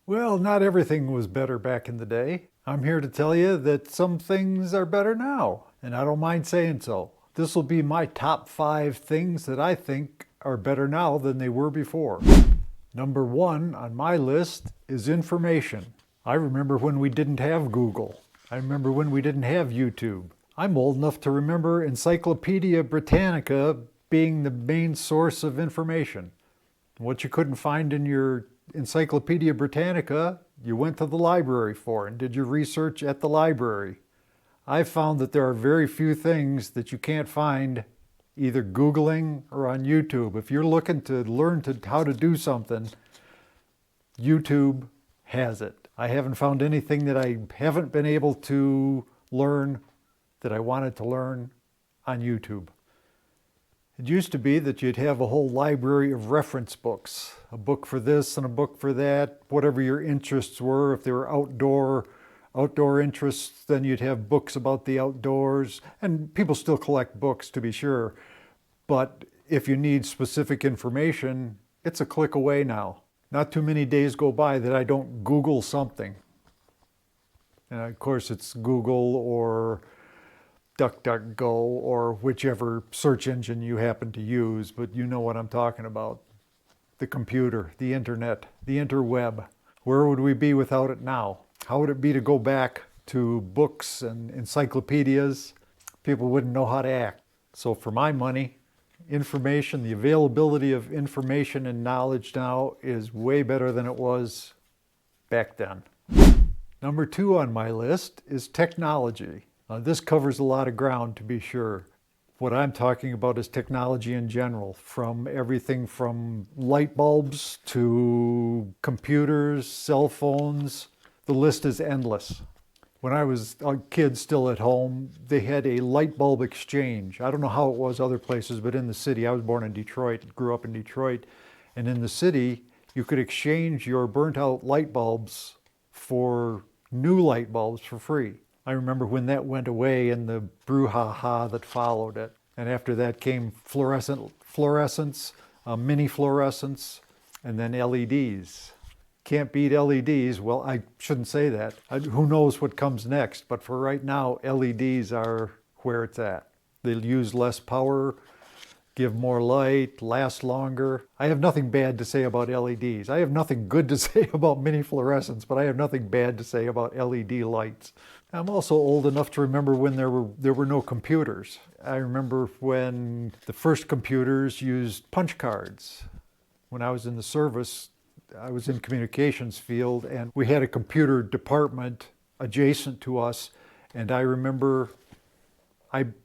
Well, not everything was better back in the day. I'm here to tell you that some things are better now, and I don't mind saying so. This will be my top 5 things that I think are better now than they were before. Number 1 on my list is information. I remember when we didn't have Google. I remember when we didn't have YouTube. I'm old enough to remember Encyclopedia Britannica being the main source of information. What you couldn't find in your Encyclopedia Britannica, you went to the library for and did your research at the library. I've found that there are very few things that you can't find either Googling or on YouTube. If you're looking to learn how to do something, YouTube has it. I haven't found anything that I haven't been able to learn that I wanted to learn on YouTube. It used to be that you'd have a whole library of reference books, a book for this and a book for that, whatever your interests were. If they were outdoor interests, then you'd have books about the outdoors. And people still collect books, to be sure. But if you need specific information, it's a click away now. Not too many days go by that I don't Google something. And of course, it's Google or DuckDuckGo or whichever search engine you happen to use, but you know what I'm talking about. The computer, the internet, the interweb. Where would we be without it now? How would it be to go back to books and encyclopedias? People wouldn't know how to act. So for my money, information, the availability of information and knowledge now is way better than it was back then. Number 2 on my list is technology. This covers a lot of ground, to be sure. What I'm talking about is technology in general, from everything from light bulbs to computers, cell phones. The list is endless. When I was a kid still at home, they had a light bulb exchange. I don't know how it was other places, but in the city, I was born in Detroit, grew up in Detroit, and in the city, you could exchange your burnt out light bulbs for new light bulbs for free. I remember when that went away and the brouhaha that followed it. And after that came fluorescence, mini fluorescence, and then LEDs. Can't beat LEDs. Well, I shouldn't say that. Who knows what comes next? But for right now, LEDs are where it's at. They'll use less power, give more light, last longer. I have nothing bad to say about LEDs. I have nothing good to say about mini fluorescence, but I have nothing bad to say about LED lights. I'm also old enough to remember when there were no computers. I remember when the first computers used punch cards. When I was in the service, I was in communications field, and we had a computer department adjacent to us, and I remember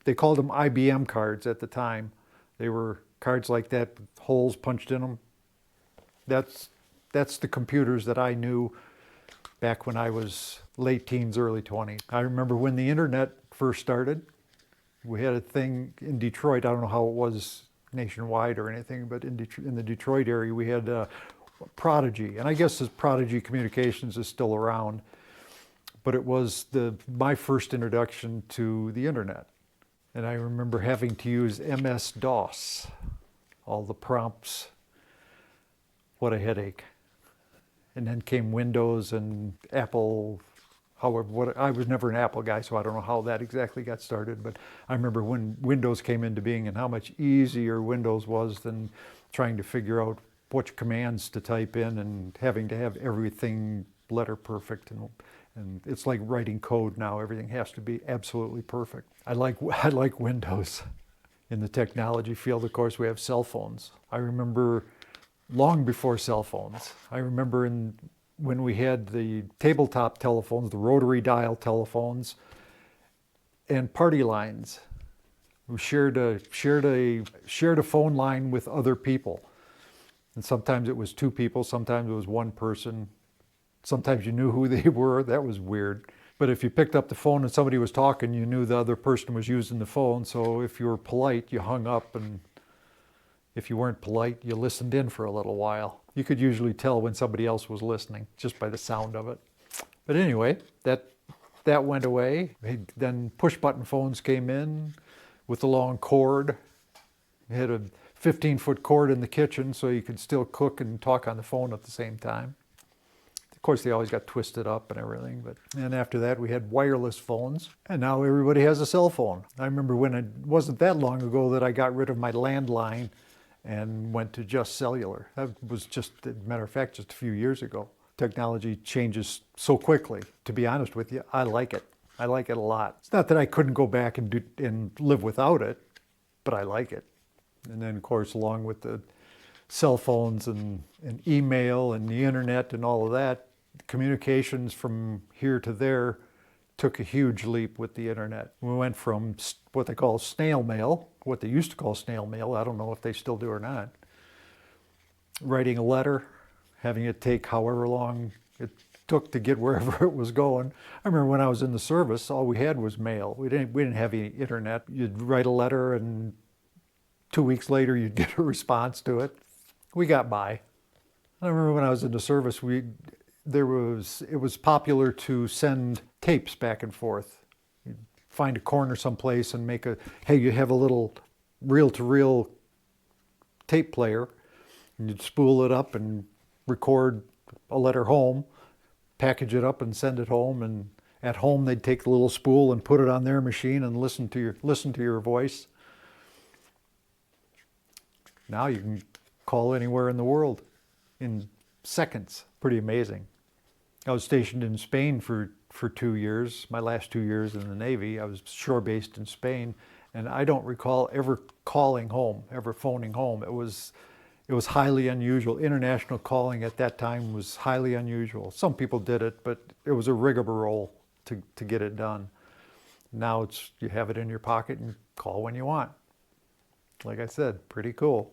they called them IBM cards at the time. They were cards like that with holes punched in them. That's the computers that I knew back when I was late teens, early 20s. I remember when the internet first started. We had a thing in Detroit. I don't know how it was nationwide or anything, but in the Detroit area, we had Prodigy. And I guess this Prodigy Communications is still around, but it was my first introduction to the internet. And I remember having to use MS-DOS, all the prompts. What a headache. And then came Windows and Apple. However, I was never an Apple guy, so I don't know how that exactly got started. But I remember when Windows came into being and how much easier Windows was than trying to figure out which commands to type in and having to have everything letter perfect. And it's like writing code now. Everything has to be absolutely perfect. I like Windows. In the technology field, of course, we have cell phones. I remember long before cell phones. I remember when we had the tabletop telephones, the rotary dial telephones, and party lines. We shared a phone line with other people. And sometimes it was 2 people, sometimes it was 1 person. Sometimes you knew who they were. That was weird. But if you picked up the phone and somebody was talking, you knew the other person was using the phone. So if you were polite, you hung up, and if you weren't polite, you listened in for a little while. You could usually tell when somebody else was listening just by the sound of it. But anyway, that went away. Then push-button phones came in with a long cord. You had a 15-foot cord in the kitchen so you could still cook and talk on the phone at the same time. course, they always got twisted up and everything. And after that, we had wireless phones, and now everybody has a cell phone. I remember when it wasn't that long ago that I got rid of my landline and went to just cellular. That was just, as a matter of fact, just a few years ago. Technology changes so quickly. To be honest with you, I like it. I like it a lot. It's not that I couldn't go back and live without it, but I like it. And then, of course, along with the cell phones and email and the internet and all of that, communications from here to there took a huge leap with the internet. We went from what they call snail mail, what they used to call snail mail, I don't know if they still do or not, writing a letter, having it take however long it took to get wherever it was going. I remember when I was in the service, all we had was mail. We didn't have any internet. You'd write a letter and 2 weeks later you'd get a response to it. We got by. I remember when I was in the service, it was popular to send tapes back and forth. You'd find a corner someplace and hey, you have a little reel-to-reel tape player, and you'd spool it up and record a letter home, package it up and send it home, and at home they'd take the little spool and put it on their machine and listen to your voice. Now you can call anywhere in the world in seconds. Pretty amazing. I was stationed in Spain for 2 years, my last 2 years in the Navy. I was shore-based in Spain, and I don't recall ever calling home, ever phoning home. It was highly unusual. International calling at that time was highly unusual. Some people did it, but it was a rigmarole to get it done. Now you have it in your pocket and call when you want. Like I said, pretty cool.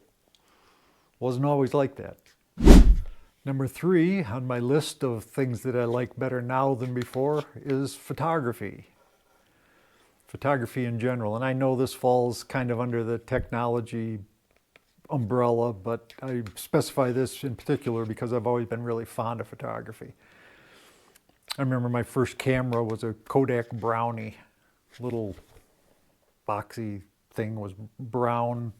Wasn't always like that. Number 3 on my list of things that I like better now than before is photography. Photography in general. And I know this falls kind of under the technology umbrella, but I specify this in particular because I've always been really fond of photography. I remember my first camera was a Kodak Brownie. Little boxy thing, was brown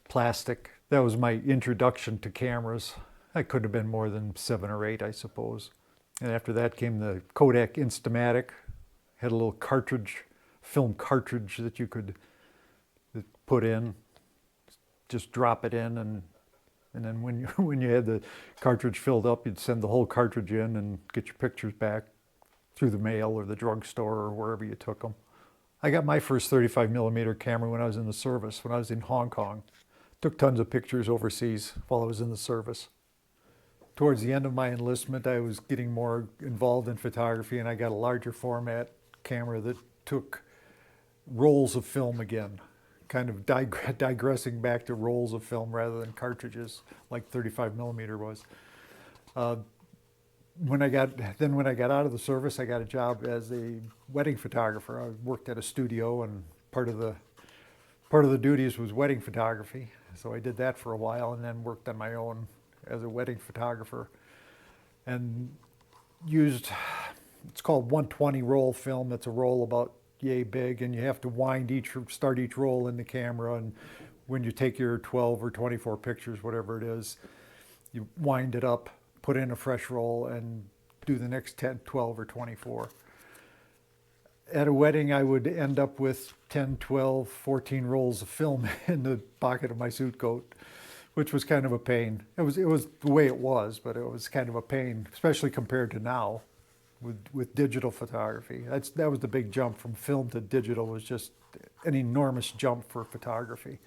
plastic. That was my introduction to cameras. I could have been more than 7 or 8, I suppose. And after that came the Kodak Instamatic. Had a little cartridge, film cartridge that you could put in. Just drop it in, and then when you had the cartridge filled up, you'd send the whole cartridge in and get your pictures back through the mail or the drugstore or wherever you took them. I got my first 35mm camera when I was in the service, when I was in Hong Kong. Took tons of pictures overseas while I was in the service. Towards the end of my enlistment, I was getting more involved in photography, and I got a larger format camera that took rolls of film again, kind of digressing back to rolls of film rather than cartridges like 35mm was. When I got out of the service, I got a job as a wedding photographer. I worked at a studio, and part of the duties was wedding photography. So I did that for a while, and then worked on my own as a wedding photographer, and used, it's called 120 roll film. That's a roll about yay big, and you have to start each roll in the camera, and when you take your 12 or 24 pictures, whatever it is, you wind it up, put in a fresh roll, and do the next 10, 12, or 24. At a wedding, I would end up with 10, 12, 14 rolls of film in the pocket of my suit coat, which was kind of a pain. It was the way it was, but it was kind of a pain, especially compared to now with digital photography. That was the big jump from film to digital, was just an enormous jump for photography.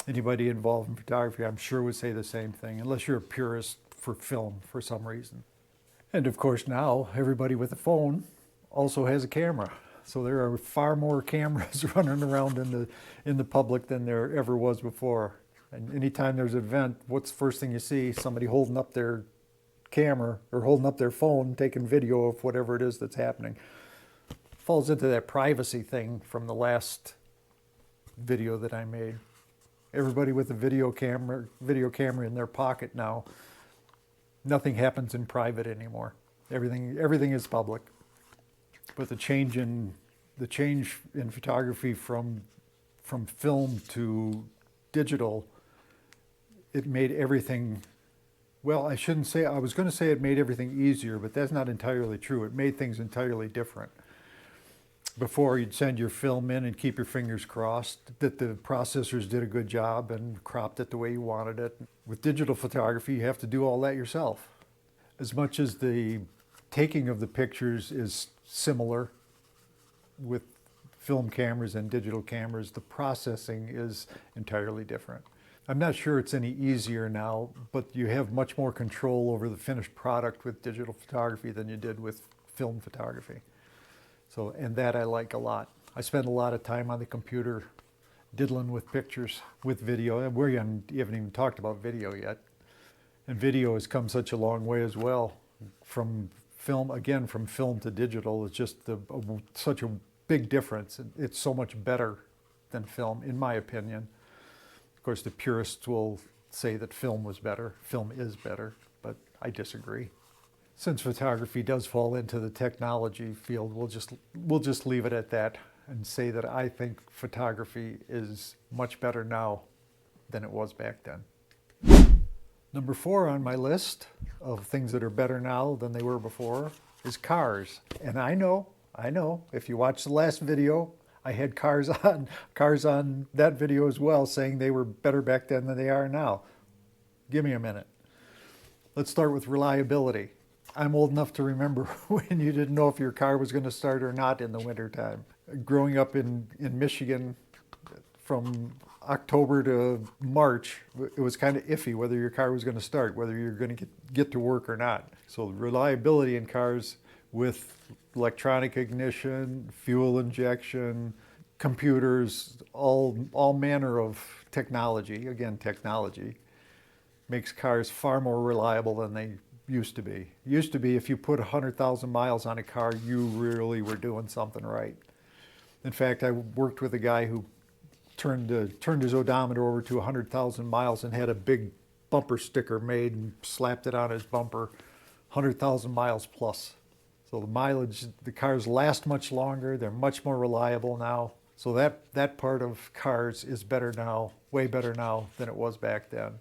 Anybody involved in photography, I'm sure, would say the same thing, unless you're a purist for film for some reason. And of course now, everybody with a phone also has a camera. So there are far more cameras running around in the public than there ever was before. And anytime there's an event, what's the first thing you see? Somebody holding up their camera or holding up their phone, taking video of whatever it is that's happening. Falls into that privacy thing from the last video that I made. Everybody with a video camera in their pocket now. Nothing happens in private anymore. Everything is public. But the change in photography from film to digital, it made everything Well, I was going to say it made everything easier, but that's not entirely true. It made things entirely different. Before, you'd send your film in and keep your fingers crossed that the processors did a good job and cropped it the way you wanted it. With digital photography, you have to do all that yourself. As much as the taking of the pictures is similar with film cameras and digital cameras, the processing is entirely different. I'm not sure it's any easier now, but you have much more control over the finished product with digital photography than you did with film photography. So, and that I like a lot. I spend a lot of time on the computer diddling with pictures, with video, and we haven't even talked about video yet. And video has come such a long way as well. From film, again, from film to digital is just such a big difference. It's so much better than film, in my opinion. Of course, the purists will say that film was better. Film is better, but I disagree. Since photography does fall into the technology field, we'll just leave it at that and say that I think photography is much better now than it was back then. Number 4 on my list of things that are better now than they were before is cars. And I know, if you watch the last video, I had cars on that video as well, saying they were better back then than they are now. Give me a minute. Let's start with reliability. I'm old enough to remember when you didn't know if your car was going to start or not in the wintertime. Growing up in Michigan, from October to March, it was kind of iffy whether your car was going to start, whether you're going to get to work or not. So reliability in cars with electronic ignition, fuel injection, computers, all manner of technology, again, technology, makes cars far more reliable than they used to be. Used to be, if you put 100,000 miles on a car, you really were doing something right. In fact, I worked with a guy who turned his odometer over to 100,000 miles and had a big bumper sticker made and slapped it on his bumper, 100,000 miles plus. So the mileage, the cars last much longer, they're much more reliable now. So that part of cars is better now, way better now than it was back then.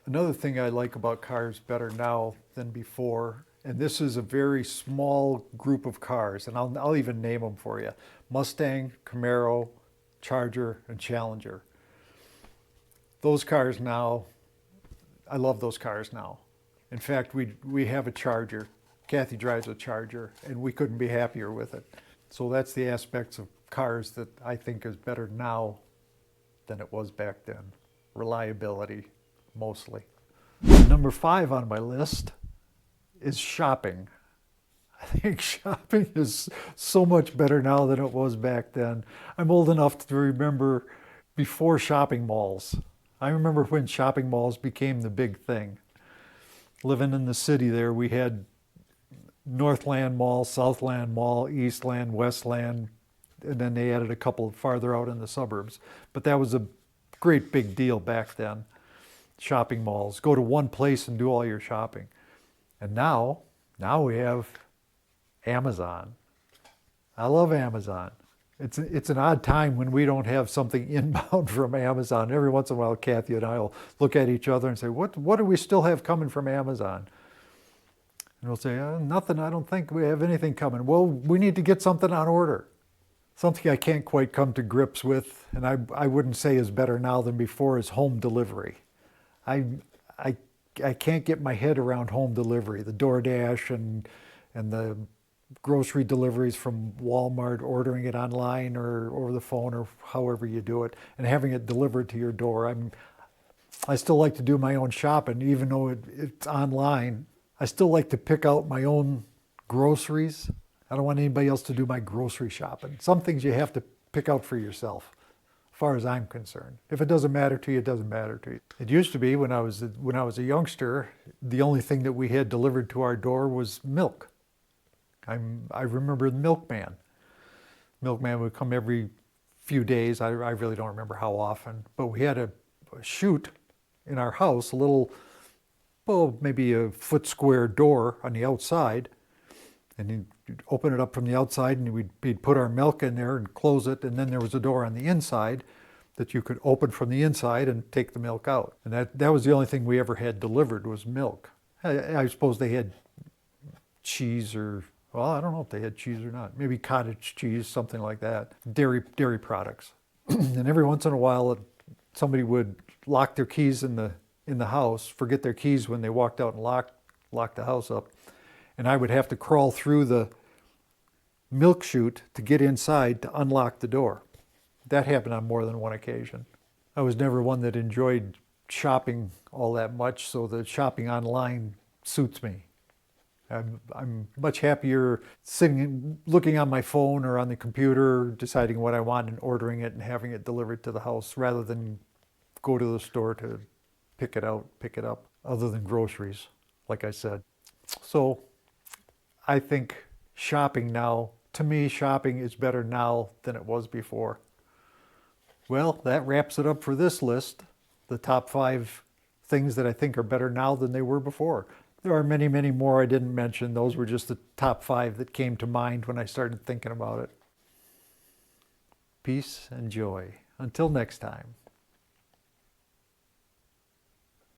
Another thing I like about cars better now than before, and this is a very small group of cars, and I'll even name them for you: Mustang, Camaro, Charger, and Challenger. Those cars now, I love those cars now. In fact, we have a Charger. Kathy drives a Charger, and we couldn't be happier with it. So that's the aspects of cars that I think is better now than it was back then. Reliability, mostly. Number 5 on my list is shopping. I think shopping is so much better now than it was back then. I'm old enough to remember before shopping malls. I remember when shopping malls became the big thing. Living in the city there, we had Northland Mall, Southland Mall, Eastland, Westland, and then they added a couple farther out in the suburbs. But that was a great big deal back then. Shopping malls, go to one place and do all your shopping. And now we have Amazon. I love Amazon. It's an odd time when we don't have something inbound from Amazon. Every once in a while, Kathy and I will look at each other and say, what do we still have coming from Amazon? And we'll say, nothing, I don't think we have anything coming. Well, we need to get something on order. Something I can't quite come to grips with, and I wouldn't say is better now than before, is home delivery. I can't get my head around home delivery, the DoorDash and the grocery deliveries from Walmart, ordering it online or over the phone or however you do it, and having it delivered to your door. I still like to do my own shopping, even though it's online. I still like to pick out my own groceries. I don't want anybody else to do my grocery shopping. Some things you have to pick out for yourself, as far as I'm concerned. If it doesn't matter to you, it doesn't matter to you. It used to be when I was a youngster, the only thing that we had delivered to our door was milk. I remember the milkman. Milkman would come every few days. I really don't remember how often, but we had a chute in our house, a little, maybe a foot square door on the outside, and you'd open it up from the outside, and we'd put our milk in there and close it, and then there was a door on the inside that you could open from the inside and take the milk out. And that was the only thing we ever had delivered was milk. I suppose they had cheese or, well, I don't know if they had cheese or not. Maybe cottage cheese, something like that. Dairy products. And every once in a while, somebody would lock their keys in the house, forget their keys when they walked out and locked the house up. And I would have to crawl through the milk chute to get inside to unlock the door. That happened on more than one occasion. I was never one that enjoyed shopping all that much, so the shopping online suits me. I'm much happier sitting, looking on my phone or on the computer, deciding what I want and ordering it and having it delivered to the house rather than go to the store to pick it up, other than groceries, like I said. So I think shopping now, to me, shopping is better now than it was before. Well, that wraps it up for this list, the top 5 things that I think are better now than they were before. There are many, many more I didn't mention. Those were just the top 5 that came to mind when I started thinking about it. Peace and joy. Until next time.